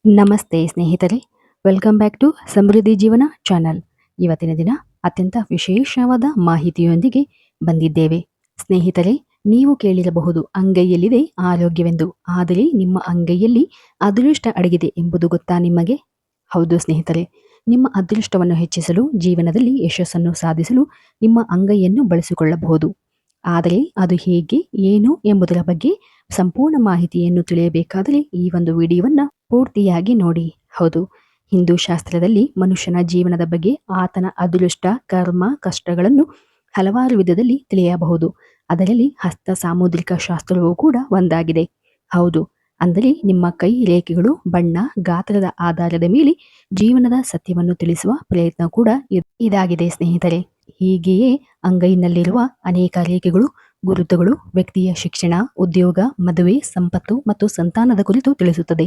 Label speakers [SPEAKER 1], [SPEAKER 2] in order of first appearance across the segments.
[SPEAKER 1] ನಮಸ್ತೆ ಸ್ನೇಹಿತರೆ, welcome back to ಸಮೃದ್ಧಿ ಜೀವನ ಚಾನಲ್. ಇವತ್ತಿನ ದಿನ ಅತ್ಯಂತ ವಿಶೇಷವಾದ ಮಾಹಿತಿಯೊಂದಿಗೆ ಬಂದಿದ್ದೇವೆ. ಸ್ನೇಹಿತರೆ, ನೀವು ಕೇಳಿರಬಹುದು ಅಂಗೈಯಲ್ಲಿದೆ ಆರೋಗ್ಯವೆಂದು, ಆದರೆ ನಿಮ್ಮ ಅಂಗೈಯಲ್ಲಿ ಅದೃಷ್ಟ ಅಡಗಿದೆ ಎಂಬುದು ಗೊತ್ತಾ ನಿಮಗೆ? ಹೌದು ಸ್ನೇಹಿತರೆ, ನಿಮ್ಮ ಅದೃಷ್ಟವನ್ನು ಹೆಚ್ಚಿಸಲು, ಜೀವನದಲ್ಲಿ ಯಶಸ್ಸನ್ನು ಸಾಧಿಸಲು ನಿಮ್ಮ ಅಂಗೈಯನ್ನು ಬಳಸಿಕೊಳ್ಳಬಹುದು. ಆದರೆ ಅದು ಹೇಗೆ, ಏನು ಎಂಬುದರ ಬಗ್ಗೆ ಸಂಪೂರ್ಣ ಮಾಹಿತಿಯನ್ನು ತಿಳಿಯಬೇಕಾದರೆ ಈ ಒಂದು ವಿಡಿಯೋವನ್ನು ಪೂರ್ತಿಯಾಗಿ ನೋಡಿ. ಹೌದು, ಹಿಂದೂ ಶಾಸ್ತ್ರದಲ್ಲಿ ಮನುಷ್ಯನ ಜೀವನದ ಬಗ್ಗೆ, ಆತನ ಅದೃಷ್ಟ, ಕರ್ಮ, ಕಷ್ಟಗಳನ್ನು ಹಲವಾರು ವಿಧದಲ್ಲಿ ತಿಳಿಯಬಹುದು. ಅದರಲ್ಲಿ ಹಸ್ತ ಸಾಮುದ್ರಿಕ ಶಾಸ್ತ್ರವೂ ಕೂಡ ಒಂದಾಗಿದೆ. ಹೌದು, ಅಂದರೆ ನಿಮ್ಮ ಕೈ ರೇಖೆಗಳು, ಬಣ್ಣ, ಗಾತ್ರದ ಆಧಾರದ ಮೇಲೆ ಜೀವನದ ಸತ್ಯವನ್ನು ತಿಳಿಸುವ ಪ್ರಯತ್ನ ಕೂಡ ಇದಾಗಿದೆ ಸ್ನೇಹಿತರೆ. ಹೀಗೆಯೇ ಅಂಗೈನಲ್ಲಿರುವ ಅನೇಕ ರೇಖೆಗಳು, ಗುರುತುಗಳು ವ್ಯಕ್ತಿಯ ಶಿಕ್ಷಣ, ಉದ್ಯೋಗ, ಮದುವೆ, ಸಂಪತ್ತು ಮತ್ತು ಸಂತಾನದ ಕುರಿತು ತಿಳಿಸುತ್ತದೆ.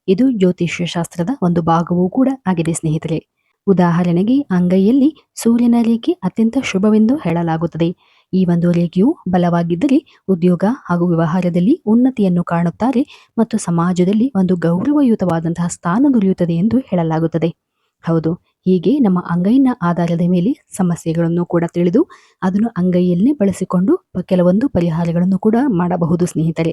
[SPEAKER 1] ಇದು ಜ್ಯೋತಿಷ್ಯ ಶಾಸ್ತ್ರದ ಒಂದು ಭಾಗವೂ ಕೂಡ ಆಗಿದೆ ಸ್ನೇಹಿತರೆ. ಉದಾಹರಣೆಗೆ, ಅಂಗೈಯಲ್ಲಿ ಸೂರ್ಯನ ರೇಖೆ ಅತ್ಯಂತ ಶುಭವೆಂದು ಹೇಳಲಾಗುತ್ತದೆ. ಈ ಒಂದು ರೇಖೆಯು ಬಲವಾಗಿದ್ದರೆ ಉದ್ಯೋಗ ಹಾಗೂ ವ್ಯವಹಾರದಲ್ಲಿ ಉನ್ನತಿಯನ್ನು ಕಾಣುತ್ತಾರೆ ಮತ್ತು ಸಮಾಜದಲ್ಲಿ ಒಂದು ಗೌರವಯುತವಾದಂತಹ ಸ್ಥಾನ ದೊರೆಯುತ್ತದೆ ಎಂದು ಹೇಳಲಾಗುತ್ತದೆ. ಹೌದು, ಹೀಗೆ ನಮ್ಮ ಅಂಗೈನ ಆಧಾರದ ಮೇಲೆ ಸಮಸ್ಯೆಗಳನ್ನು ಕೂಡ ತಿಳಿದು ಅದನ್ನು ಅಂಗೈಯಲ್ಲೇ ಬಳಸಿಕೊಂಡು ಕೆಲವೊಂದು ಪರಿಹಾರಗಳನ್ನು ಕೂಡ ಮಾಡಬಹುದು ಸ್ನೇಹಿತರೆ.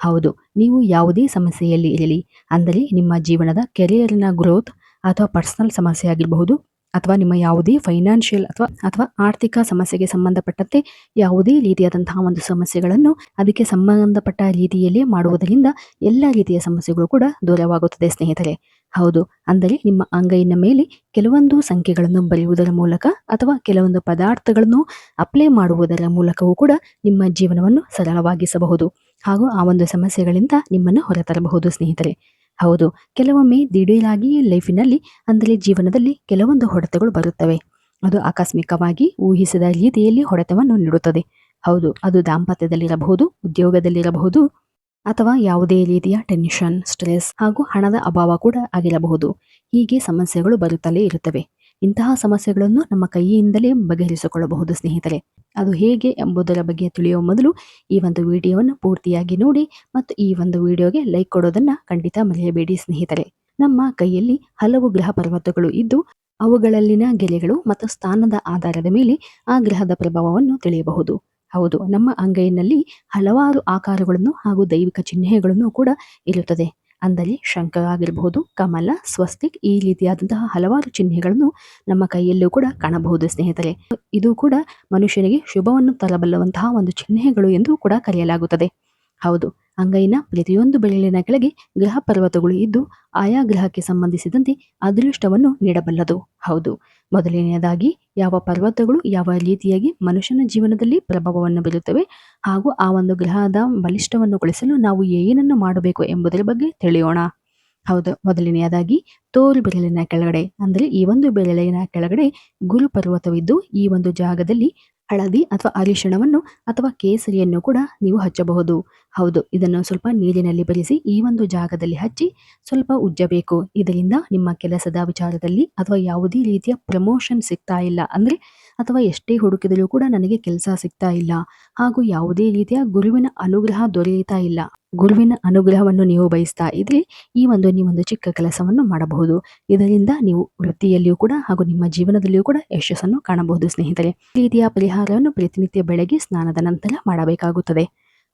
[SPEAKER 1] ಹೌದು, ನೀವು ಯಾವುದೇ ಸಮಸ್ಯೆಯಲ್ಲಿ ಇರಲಿ, ಅಂದರೆ ನಿಮ್ಮ ಜೀವನದ ಕೆರಿಯರ್ನ ಗ್ರೋತ್ ಅಥವಾ ಪರ್ಸನಲ್ ಸಮಸ್ಯೆ ಆಗಿರಬಹುದು, ಅಥವಾ ನಿಮ್ಮ ಯಾವುದೇ ಫೈನಾನ್ಷಿಯಲ್ ಅಥವಾ ಆರ್ಥಿಕ ಸಮಸ್ಯೆಗೆ ಸಂಬಂಧಪಟ್ಟಂತೆ ಯಾವುದೇ ರೀತಿಯಾದಂತಹ ಒಂದು ಸಮಸ್ಯೆಗಳನ್ನು ಅದಕ್ಕೆ ಸಂಬಂಧಪಟ್ಟ ರೀತಿಯಲ್ಲೇ ಮಾಡುವುದರಿಂದ ಎಲ್ಲ ರೀತಿಯ ಸಮಸ್ಯೆಗಳು ಕೂಡ ದೂರವಾಗುತ್ತದೆ ಸ್ನೇಹಿತರೆ. ಹೌದು, ಅಂದರೆ ನಿಮ್ಮ ಅಂಗೈನ ಮೇಲೆ ಕೆಲವೊಂದು ಸಂಖ್ಯೆಗಳನ್ನು ಬರೆಯುವುದರ ಮೂಲಕ ಅಥವಾ ಕೆಲವೊಂದು ಪದಾರ್ಥಗಳನ್ನು ಅಪ್ಲೈ ಮಾಡುವುದರ ಮೂಲಕವೂ ಕೂಡ ನಿಮ್ಮ ಜೀವನವನ್ನು ಸರಳವಾಗಿಸಬಹುದು ಹಾಗೂ ಆ ಒಂದು ಸಮಸ್ಯೆಗಳಿಂದ ನಿಮ್ಮನ್ನು ಹೊರತರಬಹುದು ಸ್ನೇಹಿತರೆ. ಹೌದು, ಕೆಲವೊಮ್ಮೆ ದಿಢೀರಾಗಿ ಲೈಫಿನಲ್ಲಿ, ಅಂದರೆ ಜೀವನದಲ್ಲಿ ಕೆಲವೊಂದು ಹೊಡೆತಗಳು ಬರುತ್ತವೆ. ಅದು ಆಕಸ್ಮಿಕವಾಗಿ ಊಹಿಸಿದ ರೀತಿಯಲ್ಲಿ ಹೊಡೆತವನ್ನು ನೀಡುತ್ತದೆ. ಹೌದು, ಅದು ದಾಂಪತ್ಯದಲ್ಲಿರಬಹುದು, ಉದ್ಯೋಗದಲ್ಲಿರಬಹುದು, ಅಥವಾ ಯಾವುದೇ ರೀತಿಯ ಟೆನ್ಷನ್, ಸ್ಟ್ರೆಸ್ ಹಾಗೂ ಹಣದ ಅಭಾವ ಕೂಡ ಆಗಿರಬಹುದು. ಹೀಗೆ ಸಮಸ್ಯೆಗಳು ಬರುತ್ತಲೇ ಇರುತ್ತವೆ. ಇಂತಹ ಸಮಸ್ಯೆಗಳನ್ನು ನಮ್ಮ ಕೈಯಿಂದಲೇ ಬಗೆಹರಿಸಿಕೊಳ್ಳಬಹುದು ಸ್ನೇಹಿತರೆ. ಅದು ಹೇಗೆ ಎಂಬುದರ ಬಗ್ಗೆ ತಿಳಿಯುವ ಮೊದಲು ಈ ಒಂದು ವಿಡಿಯೋವನ್ನು ಪೂರ್ತಿಯಾಗಿ ನೋಡಿ ಮತ್ತು ಈ ಒಂದು ವಿಡಿಯೋಗೆ ಲೈಕ್ ಕೊಡೋದನ್ನ ಖಂಡಿತ ಮರೆಯಬೇಡಿ ಸ್ನೇಹಿತರೆ. ನಮ್ಮ ಕೈಯಲ್ಲಿ ಹಲವು ಗ್ರಹ ಪರ್ವತಗಳು ಇದ್ದು ಅವುಗಳಲ್ಲಿನ ಗೆರೆಗಳು ಮತ್ತು ಸ್ಥಾನದ ಆಧಾರದ ಮೇಲೆ ಆ ಗ್ರಹದ ಪ್ರಭಾವವನ್ನು ತಿಳಿಯಬಹುದು. ಹೌದು, ನಮ್ಮ ಅಂಗೈನಲ್ಲಿ ಹಲವಾರು ಆಕಾರಗಳನ್ನು ಹಾಗೂ ದೈವಿಕ ಚಿಹ್ನೆಗಳನ್ನು ಕೂಡ ಇರುತ್ತದೆ. ಅಂದರೆ ಶಂಖ ಆಗಿರಬಹುದು, ಕಮಲ, ಸ್ವಸ್ತಿಕ್, ಈ ರೀತಿಯಾದಂತಹ ಹಲವಾರು ಚಿಹ್ನೆಗಳನ್ನು ನಮ್ಮ ಕೈಯಲ್ಲೂ ಕೂಡ ಕಾಣಬಹುದು ಸ್ನೇಹಿತರೆ. ಇದು ಕೂಡ ಮನುಷ್ಯನಿಗೆ ಶುಭವನ್ನು ತರಬಲ್ಲವಂತಹ ಒಂದು ಚಿಹ್ನೆಗಳು ಎಂದು ಕೂಡ ಕರೆಯಲಾಗುತ್ತದೆ. ಹೌದು, ಅಂಗೈನ ಪ್ರತಿಯೊಂದು ಬೆರಳಿನ ಕೆಳಗೆ ಗ್ರಹ ಪರ್ವತಗಳು ಇದ್ದು ಆಯಾ ಗ್ರಹಕ್ಕೆ ಸಂಬಂಧಿಸಿದಂತೆ ಅದೃಷ್ಟವನ್ನು ನೀಡಬಲ್ಲದು. ಹೌದು, ಮೊದಲನೆಯದಾಗಿ ಯಾವ ಪರ್ವತಗಳು ಯಾವ ರೀತಿಯಾಗಿ ಮನುಷ್ಯನ ಜೀವನದಲ್ಲಿ ಪ್ರಭಾವವನ್ನು ಬೀರುತ್ತವೆ ಹಾಗೂ ಆ ಒಂದು ಗ್ರಹದ ಬಲಿಷ್ಠವನ್ನುಗೊಳಿಸಲು ನಾವು ಏನನ್ನು ಮಾಡಬೇಕು ಎಂಬುದರ ಬಗ್ಗೆ ತಿಳಿಯೋಣ. ಹೌದು, ಮೊದಲನೆಯದಾಗಿ ತೋರು ಬೆರಳಿನ ಕೆಳಗಡೆ, ಅಂದರೆ ಈ ಒಂದು ಬೆರಳಿನ ಕೆಳಗಡೆ ಗುರು ಪರ್ವತವಿದ್ದು ಈ ಒಂದು ಜಾಗದಲ್ಲಿ ಹಳದಿ ಅಥವಾ ಅರಿಶಿಣವನ್ನು ಅಥವಾ ಕೇಸರಿಯನ್ನು ಕೂಡ ನೀವು ಹಚ್ಚಬಹುದು. ಹೌದು, ಇದನ್ನು ಸ್ವಲ್ಪ ನೀರಿನಲ್ಲಿ ಬೆರೆಸಿ ಈ ಒಂದು ಜಾಗದಲ್ಲಿ ಹಚ್ಚಿ ಸ್ವಲ್ಪ ಉಜ್ಜಬೇಕು. ಇದರಿಂದ ನಿಮ್ಮ ಕೆಲಸದ ವಿಚಾರದಲ್ಲಿ ಅಥವಾ ಯಾವುದೇ ರೀತಿಯ ಪ್ರಮೋಷನ್ ಸಿಗ್ತಾ ಇಲ್ಲ, ಅಂದರೆ ಅಥವಾ ಎಷ್ಟೇ ಹುಡುಕಿದರೂ ಕೂಡ ನನಗೆ ಕೆಲಸ ಸಿಗ್ತಾ ಇಲ್ಲ ಹಾಗೂ ಯಾವುದೇ ರೀತಿಯ ಗುರುವಿನ ಅನುಗ್ರಹ ದೊರೆಯುತ್ತಾ ಇಲ್ಲ, ಗುರುವಿನ ಅನುಗ್ರಹವನ್ನು ನೀವು ಬಯಸ್ತಾ ಇದ್ರೆ ನೀವೊಂದು ಚಿಕ್ಕ ಕೆಲಸವನ್ನು ಮಾಡಬಹುದು. ಇದರಿಂದ ನೀವು ವೃತ್ತಿಯಲ್ಲಿಯೂ ಕೂಡ ಹಾಗೂ ನಿಮ್ಮ ಜೀವನದಲ್ಲಿಯೂ ಕೂಡ ಯಶಸ್ಸನ್ನು ಕಾಣಬಹುದು ಸ್ನೇಹಿತರೆ. ಈ ರೀತಿಯ ಪರಿಹಾರವನ್ನು ಪ್ರತಿನಿತ್ಯ ಬೆಳಗ್ಗೆ ಸ್ನಾನದ ನಂತರ ಮಾಡಬೇಕಾಗುತ್ತದೆ.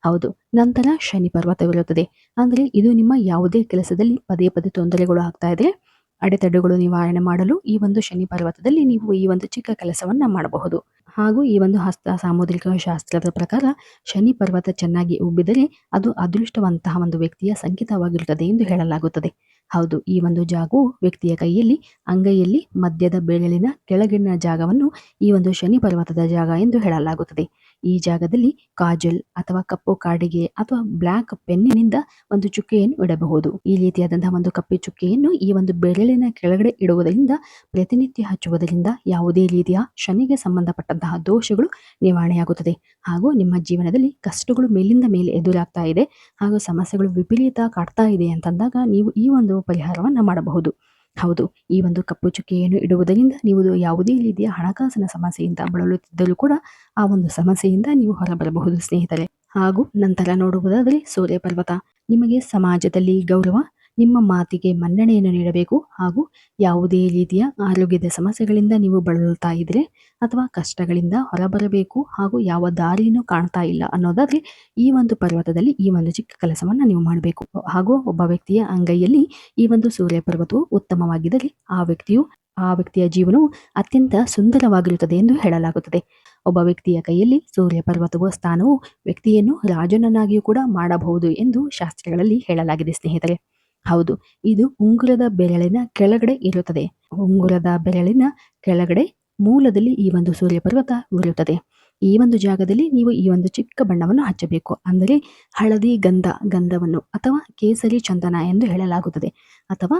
[SPEAKER 1] ಹೌದು, ನಂತರ ಶನಿ ಪರ್ವತವಿರುತ್ತದೆ. ಅಂದರೆ ಇದು ನಿಮ್ಮ ಯಾವುದೇ ಕೆಲಸದಲ್ಲಿ ಪದೇ ಪದೇ ತೊಂದರೆಗಳು ಆಗ್ತಾ ಇದ್ರೆ ಅಡೆತಡೆಗಳು ನಿವಾರಣೆ ಮಾಡಲು ಈ ಒಂದು ಶನಿ ಪರ್ವತದಲ್ಲಿ ನೀವು ಈ ಒಂದು ಚಿಕ್ಕ ಕೆಲಸವನ್ನ ಮಾಡಬಹುದು. ಹಾಗೂ ಈ ಒಂದು ಹಸ್ತ ಸಾಮುದ್ರಿಕ ಶಾಸ್ತ್ರದ ಪ್ರಕಾರ ಶನಿ ಪರ್ವತ ಚೆನ್ನಾಗಿ ಉಬ್ಬಿದರೆ ಅದು ಅದೃಷ್ಟವಂತಹ ಒಂದು ವ್ಯಕ್ತಿಯ ಸಂಕೇತವಾಗಿರುತ್ತದೆ ಎಂದು ಹೇಳಲಾಗುತ್ತದೆ. ಹೌದು, ಈ ಒಂದು ಜಾಗವು ವ್ಯಕ್ತಿಯ ಕೈಯಲ್ಲಿ ಅಂಗೈಯಲ್ಲಿ ಮಧ್ಯದ ಬೆರಳಿನ ಕೆಳಗಿನ ಜಾಗವನ್ನು ಈ ಒಂದು ಶನಿ ಪರ್ವತದ ಜಾಗ ಎಂದು ಹೇಳಲಾಗುತ್ತದೆ. ಈ ಜಾಗದಲ್ಲಿ ಕಾಜಲ್ ಅಥವಾ ಕಪ್ಪು ಕಾಡಿಗೆ ಅಥವಾ ಬ್ಲಾಕ್ ಪೆನ್ನಿನಿಂದ ಒಂದು ಚುಕ್ಕೆಯನ್ನು ಇಡಬಹುದು. ಈ ರೀತಿಯಾದಂತಹ ಒಂದು ಕಪ್ಪಿ ಚುಕ್ಕೆಯನ್ನು ಈ ಒಂದು ಬೆರಳಿನ ಕೆಳಗಡೆ ಇಡುವುದರಿಂದ, ಪ್ರತಿನಿತ್ಯ ಹಚ್ಚುವುದರಿಂದ ಯಾವುದೇ ರೀತಿಯ ಶನಿಗೆ ಸಂಬಂಧಪಟ್ಟಂತಹ ದೋಷಗಳು ನಿವಾರಣೆಯಾಗುತ್ತದೆ ಹಾಗೂ ನಿಮ್ಮ ಜೀವನದಲ್ಲಿ ಕಷ್ಟಗಳು ಮೇಲಿಂದ ಮೇಲೆ ಎದುರಾಗ್ತಾ ಇದೆ ಹಾಗೂ ಸಮಸ್ಯೆಗಳು ವಿಪರೀತ ಕಾಡ್ತಾ ಇದೆ ಅಂತಂದಾಗ ನೀವು ಈ ಒಂದು ಪರಿಹಾರವನ್ನ ಮಾಡಬಹುದು. ಹೌದು, ಈ ಒಂದು ಕಪ್ಪು ಚುಕ್ಕೆಯನ್ನು ಇಡುವುದರಿಂದ ನೀವು ಯಾವುದೇ ರೀತಿಯ ಹಣಕಾಸಿನ ಸಮಸ್ಯೆಯಿಂದ ಬಳಲುತ್ತಿದ್ದರೂ ಕೂಡ ಆ ಒಂದು ಸಮಸ್ಯೆಯಿಂದ ನೀವು ಹೊರಬರಬಹುದು ಸ್ನೇಹಿತರೆ. ಹಾಗೂ ನಂತರ ನೋಡುವುದಾದರೆ ಸೂರ್ಯ ಪರ್ವತ. ನಿಮಗೆ ಸಮಾಜದಲ್ಲಿ ಗೌರವ, ನಿಮ್ಮ ಮಾತಿಗೆ ಮನ್ನಣೆಯನ್ನು ನೀಡಬೇಕು ಹಾಗೂ ಯಾವುದೇ ರೀತಿಯ ಆರೋಗ್ಯದ ಸಮಸ್ಯೆಗಳಿಂದ ನೀವು ಬಳಲುತ್ತಾ ಇದ್ರೆ ಅಥವಾ ಕಷ್ಟಗಳಿಂದ ಹೊರಬರಬೇಕು ಹಾಗೂ ಯಾವ ದಾರಿಯನ್ನು ಕಾಣ್ತಾ ಇಲ್ಲ ಅನ್ನೋದಾದ್ರೆ ಈ ಒಂದು ಪರ್ವತದಲ್ಲಿ ಈ ಒಂದು ಚಿಕ್ಕ ಕೆಲಸವನ್ನ ನೀವು ಮಾಡಬೇಕು. ಹಾಗೂ ಒಬ್ಬ ವ್ಯಕ್ತಿಯ ಅಂಗೈಯಲ್ಲಿ ಈ ಒಂದು ಸೂರ್ಯ ಪರ್ವತವು ಉತ್ತಮವಾಗಿದ್ದರೆ ಆ ವ್ಯಕ್ತಿಯ ಜೀವನವು ಅತ್ಯಂತ ಸುಂದರವಾಗಿರುತ್ತದೆ ಎಂದು ಹೇಳಲಾಗುತ್ತದೆ. ಒಬ್ಬ ವ್ಯಕ್ತಿಯ ಕೈಯಲ್ಲಿ ಸೂರ್ಯ ಪರ್ವತವ ಸ್ಥಾನವು ವ್ಯಕ್ತಿಯನ್ನು ರಾಜನನ್ನಾಗಿಯೂ ಕೂಡ ಮಾಡಬಹುದು ಎಂದು ಶಾಸ್ತ್ರಗಳಲ್ಲಿ ಹೇಳಲಾಗಿದೆ ಸ್ನೇಹಿತರೆ. ಹೌದು, ಇದು ಉಂಗುರದ ಬೆರಳಿನ ಕೆಳಗಡೆ ಇರುತ್ತದೆ. ಉಂಗುರದ ಬೆರಳಿನ ಕೆಳಗಡೆ ಮೂಲದಲ್ಲಿ ಈ ಒಂದು ಸೂರ್ಯ ಪರ್ವತ ಇರುತ್ತದೆ. ಈ ಒಂದು ಜಾಗದಲ್ಲಿ ನೀವು ಈ ಒಂದು ಚಿಕ್ಕ ಬಣ್ಣವನ್ನು ಹಚ್ಚಬೇಕು. ಅಂದರೆ ಹಳದಿ ಗಂಧವನ್ನು ಅಥವಾ ಕೇಸರಿ ಚಂದನ ಎಂದು ಹೇಳಲಾಗುತ್ತದೆ. ಅಥವಾ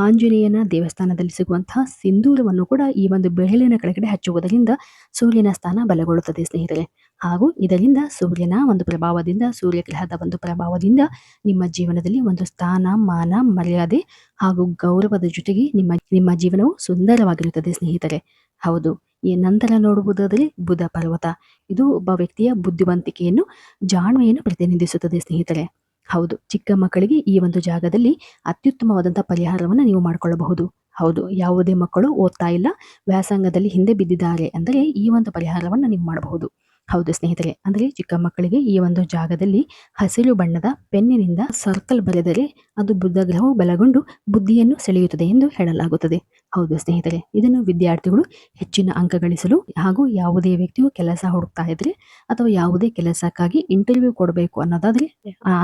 [SPEAKER 1] ಆಂಜನೇಯನ ದೇವಸ್ಥಾನದಲ್ಲಿ ಸಿಗುವಂತಹ ಸಿಂಧೂರವನ್ನು ಕೂಡ ಈ ಒಂದು ಬೆರಳಿನ ಕೆಳಗಡೆ ಹಚ್ಚುವುದರಿಂದ ಸೂರ್ಯನ ಸ್ಥಾನ ಬಲಗೊಳ್ಳುತ್ತದೆ ಸ್ನೇಹಿತರೆ. ಹಾಗೂ ಇದರಿಂದ ಸೂರ್ಯನ ಒಂದು ಪ್ರಭಾವದಿಂದ, ಸೂರ್ಯಗ್ರಹದ ಒಂದು ಪ್ರಭಾವದಿಂದ ನಿಮ್ಮ ಜೀವನದಲ್ಲಿ ಒಂದು ಸ್ಥಾನ, ಮಾನ, ಮರ್ಯಾದೆ ಹಾಗೂ ಗೌರವದ ಜೊತೆಗೆ ನಿಮ್ಮ ಜೀವನವು ಸುಂದರವಾಗಿರುತ್ತದೆ ಸ್ನೇಹಿತರೆ. ಹೌದು, ಈ ನಂತರ ನೋಡುವುದಾದರೆ ಬುಧ ಪರ್ವತ. ಇದು ಒಬ್ಬ ವ್ಯಕ್ತಿಯ ಬುದ್ಧಿವಂತಿಕೆಯನ್ನು, ಜಾಣ್ಮೆಯನ್ನು ಪ್ರತಿನಿಧಿಸುತ್ತದೆ ಸ್ನೇಹಿತರೆ. ಹೌದು, ಚಿಕ್ಕ ಮಕ್ಕಳಿಗೆ ಈ ಒಂದು ಜಾಗದಲ್ಲಿ ಅತ್ಯುತ್ತಮವಾದಂತಹ ಪರಿಹಾರವನ್ನು ನೀವು ಮಾಡಿಕೊಳ್ಳಬಹುದು. ಹೌದು, ಯಾವುದೇ ಮಕ್ಕಳು ಓದ್ತಾ ಇಲ್ಲ, ವ್ಯಾಸಂಗದಲ್ಲಿ ಹಿಂದೆ ಬಿದ್ದಿದ್ದಾರೆ ಅಂದರೆ ಈ ಒಂದು ಪರಿಹಾರವನ್ನು ನೀವು ಮಾಡಬಹುದು. ಹೌದು ಸ್ನೇಹಿತರೆ, ಅಂದರೆ ಚಿಕ್ಕ ಮಕ್ಕಳಿಗೆ ಈ ಒಂದು ಜಾಗದಲ್ಲಿ ಹಸಿರು ಬಣ್ಣದ ಪೆನ್ನಿನಿಂದ ಸರ್ಕಲ್ ಬರೆದರೆ ಅದು ಬುಧ ಗ್ರಹವು ಬಲಗೊಂಡು ಬುದ್ಧಿಯನ್ನು ಸೆಳೆಯುತ್ತದೆ ಎಂದು ಹೇಳಲಾಗುತ್ತದೆ. ಹೌದು ಸ್ನೇಹಿತರೆ, ಇದನ್ನು ವಿದ್ಯಾರ್ಥಿಗಳು ಹೆಚ್ಚಿನ ಅಂಕ ಗಳಿಸಲು ಹಾಗೂ ಯಾವುದೇ ವ್ಯಕ್ತಿಯು ಕೆಲಸ ಹುಡುಕ್ತಾ ಇದ್ರೆ ಅಥವಾ ಯಾವುದೇ ಕೆಲಸಕ್ಕಾಗಿ ಇಂಟರ್ವ್ಯೂ ಕೊಡಬೇಕು ಅನ್ನೋದಾದ್ರೆ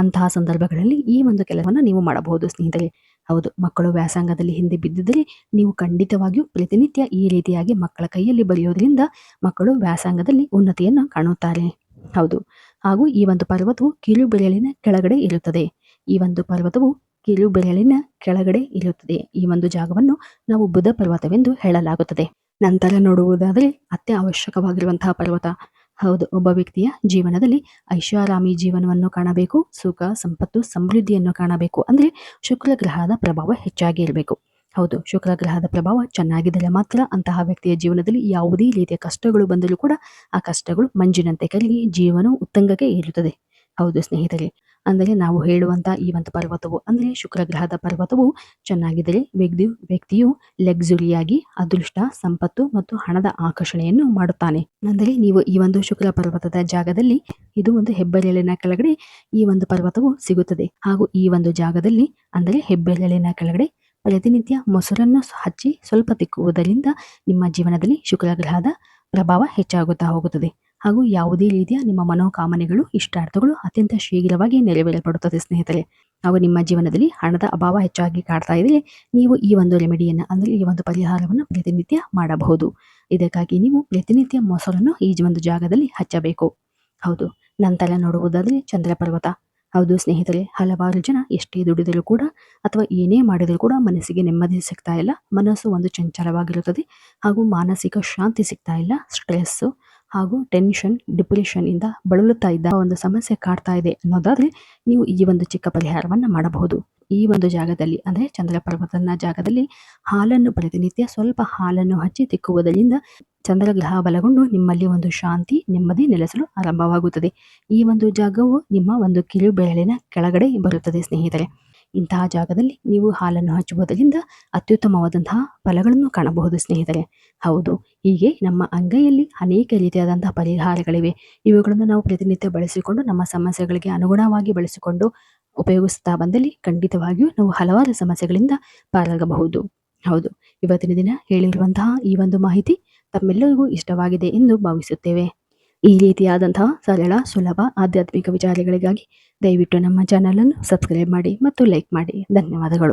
[SPEAKER 1] ಅಂತಹ ಸಂದರ್ಭಗಳಲ್ಲಿ ಈ ಒಂದು ಕೆಲಸವನ್ನು ನೀವು ಮಾಡಬಹುದು ಸ್ನೇಹಿತರೆ. ಹೌದು, ಮಕ್ಕಳು ವ್ಯಾಸಂಗದಲ್ಲಿ ಹಿಂದೆ ಬಿದ್ದಿದ್ದರೆ ನೀವು ಖಂಡಿತವಾಗಿಯೂ ಪ್ರತಿನಿತ್ಯ ಈ ರೀತಿಯಾಗಿ ಮಕ್ಕಳ ಕೈಯಲ್ಲಿ ಬರೆಯೋದ್ರಿಂದ ಮಕ್ಕಳು ವ್ಯಾಸಂಗದಲ್ಲಿ ಉನ್ನತಿಯನ್ನು ಕಾಣುತ್ತಾರೆ. ಹೌದು, ಹಾಗೂ ಈ ಒಂದು ಪರ್ವತವು ಕಿರುಬೆರಳಿನ ಕೆಳಗಡೆ ಇರುತ್ತದೆ. ಈ ಒಂದು ಪರ್ವತವು ಕಿರುಬೆರಳಿನ ಕೆಳಗಡೆ ಇರುತ್ತದೆ. ಈ ಒಂದು ಜಾಗವನ್ನು ನಾವು ಬುಧ ಪರ್ವತವೆಂದು ಹೇಳಲಾಗುತ್ತದೆ. ನಂತರ ನೋಡುವುದಾದರೆ ಅತ್ಯವಶ್ಯಕವಾಗಿರುವಂತಹ ಪರ್ವತ. ಹೌದು, ಒಬ್ಬ ವ್ಯಕ್ತಿಯ ಜೀವನದಲ್ಲಿ ಐಷಾರಾಮಿ ಜೀವನವನ್ನು ಕಾಣಬೇಕು, ಸುಖ, ಸಂಪತ್ತು, ಸಮೃದ್ಧಿಯನ್ನು ಕಾಣಬೇಕು ಅಂದ್ರೆ ಶುಕ್ರ ಗ್ರಹದ ಪ್ರಭಾವ ಹೆಚ್ಚಾಗಿ ಇರಬೇಕು. ಹೌದು, ಶುಕ್ರ ಗ್ರಹದ ಪ್ರಭಾವ ಚೆನ್ನಾಗಿದ್ದರೆ ಮಾತ್ರ ಅಂತಹ ವ್ಯಕ್ತಿಯ ಜೀವನದಲ್ಲಿ ಯಾವುದೇ ರೀತಿಯ ಕಷ್ಟಗಳು ಬಂದರೂ ಕೂಡ ಆ ಕಷ್ಟಗಳು ಮಂಜಿನಂತೆ ಕರಗಿ ಜೀವನವು ಉತ್ತುಂಗಕ್ಕೆ ಏರುತ್ತದೆ. ಹೌದು ಸ್ನೇಹಿತರೆ, ಅಂದರೆ ನಾವು ಹೇಳುವಂತ ಈ ಒಂದು ಪರ್ವತವು ಅಂದ್ರೆ ಶುಕ್ರ ಗ್ರಹದ ಪರ್ವತವು ಚೆನ್ನಾಗಿದ್ದರೆ ವ್ಯಕ್ತಿಯು ಲಕ್ಸುರಿಯಾಗಿ ಅದೃಷ್ಟ, ಸಂಪತ್ತು ಮತ್ತು ಹಣದ ಆಕರ್ಷಣೆಯನ್ನು ಮಾಡುತ್ತಾನೆ. ಅಂದರೆ ನೀವು ಈ ಒಂದು ಶುಕ್ರ ಪರ್ವತದ ಜಾಗದಲ್ಲಿ ಇದು ಒಂದು ಹೆಬ್ಬೆರಳಿನ ಕೆಳಗಡೆ ಈ ಒಂದು ಪರ್ವತವು ಸಿಗುತ್ತದೆ. ಹಾಗೂ ಈ ಒಂದು ಜಾಗದಲ್ಲಿ ಅಂದರೆ ಹೆಬ್ಬೆರಳಿನ ಕೆಳಗಡೆ ಪ್ರತಿನಿತ್ಯ ಮೊಸರನ್ನು ಹಚ್ಚಿ ಸ್ವಲ್ಪ ತಿಕ್ಕುವುದರಿಂದ ನಿಮ್ಮ ಜೀವನದಲ್ಲಿ ಶುಕ್ರ ಗ್ರಹದ ಪ್ರಭಾವ ಹೆಚ್ಚಾಗುತ್ತಾ ಹೋಗುತ್ತದೆ. ಹಾಗೂ ಯಾವುದೇ ರೀತಿಯ ನಿಮ್ಮ ಮನೋಕಾಮನೆಗಳು, ಇಷ್ಟಾರ್ಥಗಳು ಅತ್ಯಂತ ಶೀಘ್ರವಾಗಿ ನೆರವೇರಲ್ಪಡುತ್ತದೆ ಸ್ನೇಹಿತರೆ. ಹಾಗೂ ನಿಮ್ಮ ಜೀವನದಲ್ಲಿ ಹಣದ ಅಭಾವ ಹೆಚ್ಚಾಗಿ ಕಾಡ್ತಾ ಇದ್ರೆ ನೀವು ಈ ಒಂದು ರೆಮಿಡಿಯನ್ನು ಅಂದರೆ ಈ ಒಂದು ಪರಿಹಾರವನ್ನು ಪ್ರತಿನಿತ್ಯ ಮಾಡಬಹುದು. ಇದಕ್ಕಾಗಿ ನೀವು ಪ್ರತಿನಿತ್ಯ ಮೊಸರನ್ನು ಈ ಒಂದು ಜಾಗದಲ್ಲಿ ಹಚ್ಚಬೇಕು. ಹೌದು, ನಂತರ ನೋಡುವುದಾದರೆ ಚಂದ್ರ ಪರ್ವತ. ಹೌದು ಸ್ನೇಹಿತರೆ, ಹಲವಾರು ಜನ ಎಷ್ಟೇ ದುಡಿದರೂ ಕೂಡ ಅಥವಾ ಏನೇ ಮಾಡಿದರೂ ಕೂಡ ಮನಸ್ಸಿಗೆ ನೆಮ್ಮದಿ ಸಿಗ್ತಾ ಇಲ್ಲ. ಮನಸ್ಸು ಒಂದು ಚಂಚಲವಾಗಿರುತ್ತದೆ ಹಾಗೂ ಮಾನಸಿಕ ಶಾಂತಿ ಸಿಗ್ತಾ ಇಲ್ಲ. ಸ್ಟ್ರೆಸ್ ಹಾಗೂ ಟೆನ್ಷನ್, ಡಿಪ್ರೆಷನ್ ಇಂದ ಬಳಲುತ್ತಾ ಇದ್ದ ಒಂದು ಸಮಸ್ಯೆ ಕಾಡ್ತಾ ಇದೆ ಅನ್ನೋದಾದ್ರೆ ನೀವು ಈ ಒಂದು ಚಿಕ್ಕ ಪರಿಹಾರವನ್ನ ಮಾಡಬಹುದು. ಈ ಒಂದು ಜಾಗದಲ್ಲಿ ಅಂದ್ರೆ ಚಂದ್ರ ಪರ್ವತನ ಜಾಗದಲ್ಲಿ ಹಾಲನ್ನು ಪ್ರತಿನಿತ್ಯ ಸ್ವಲ್ಪ ಹಾಲನ್ನು ಹಚ್ಚಿ ತಿಕ್ಕುವುದರಿಂದ ಚಂದ್ರಗ್ರಹ ಬಲಗೊಂಡು ನಿಮ್ಮಲ್ಲಿ ಒಂದು ಶಾಂತಿ, ನೆಮ್ಮದಿ ನೆಲೆಸಲು ಆರಂಭವಾಗುತ್ತದೆ. ಈ ಒಂದು ಜಾಗವು ನಿಮ್ಮ ಒಂದು ಕಿರು ಬೆರಳಿನ ಕೆಳಗಡೆ ಬರುತ್ತದೆ ಸ್ನೇಹಿತರೆ. ಇಂತಹ ಜಾಗದಲ್ಲಿ ನೀವು ಹಾಲನ್ನು ಹಚ್ಚುವುದರಿಂದ ಅತ್ಯುತ್ತಮವಾದಂತಹ ಫಲಗಳನ್ನು ಕಾಣಬಹುದು ಸ್ನೇಹಿತರೆ. ಹೌದು, ಹೀಗೆ ನಮ್ಮ ಅಂಗೈಯಲ್ಲಿ ಅನೇಕ ರೀತಿಯಾದಂತಹ ಪರಿಹಾರಗಳಿವೆ. ಇವುಗಳನ್ನು ನಾವು ಪ್ರತಿನಿತ್ಯ ಬಳಸಿಕೊಂಡು ನಮ್ಮ ಸಮಸ್ಯೆಗಳಿಗೆ ಅನುಗುಣವಾಗಿ ಬಳಸಿಕೊಂಡು ಉಪಯೋಗಿಸ್ತಾ ಬಂದಲ್ಲಿ ಖಂಡಿತವಾಗಿಯೂ ನಾವು ಹಲವಾರು ಸಮಸ್ಯೆಗಳಿಂದ ಪಾರಾಗಬಹುದು. ಹೌದು, ಇವತ್ತಿನ ದಿನ ಹೇಳಿರುವಂತಹ ಈ ಒಂದು ಮಾಹಿತಿ ತಮ್ಮೆಲ್ಲರಿಗೂ ಇಷ್ಟವಾಗಿದೆ ಎಂದು ಭಾವಿಸುತ್ತೇವೆ. ಈ ರೀತಿಯಾದಂತಹ ಸರಳ, ಸುಲಭ ಆಧ್ಯಾತ್ಮಿಕ ವಿಚಾರಗಳಿಗಾಗಿ ದಯವಿಟ್ಟು ನಮ್ಮ ಚಾನಲ್ ಅನ್ನು ಸಬ್ಸ್ಕ್ರೈಬ್ ಮಾಡಿ ಮತ್ತು ಲೈಕ್ ಮಾಡಿ. ಧನ್ಯವಾದಗಳು.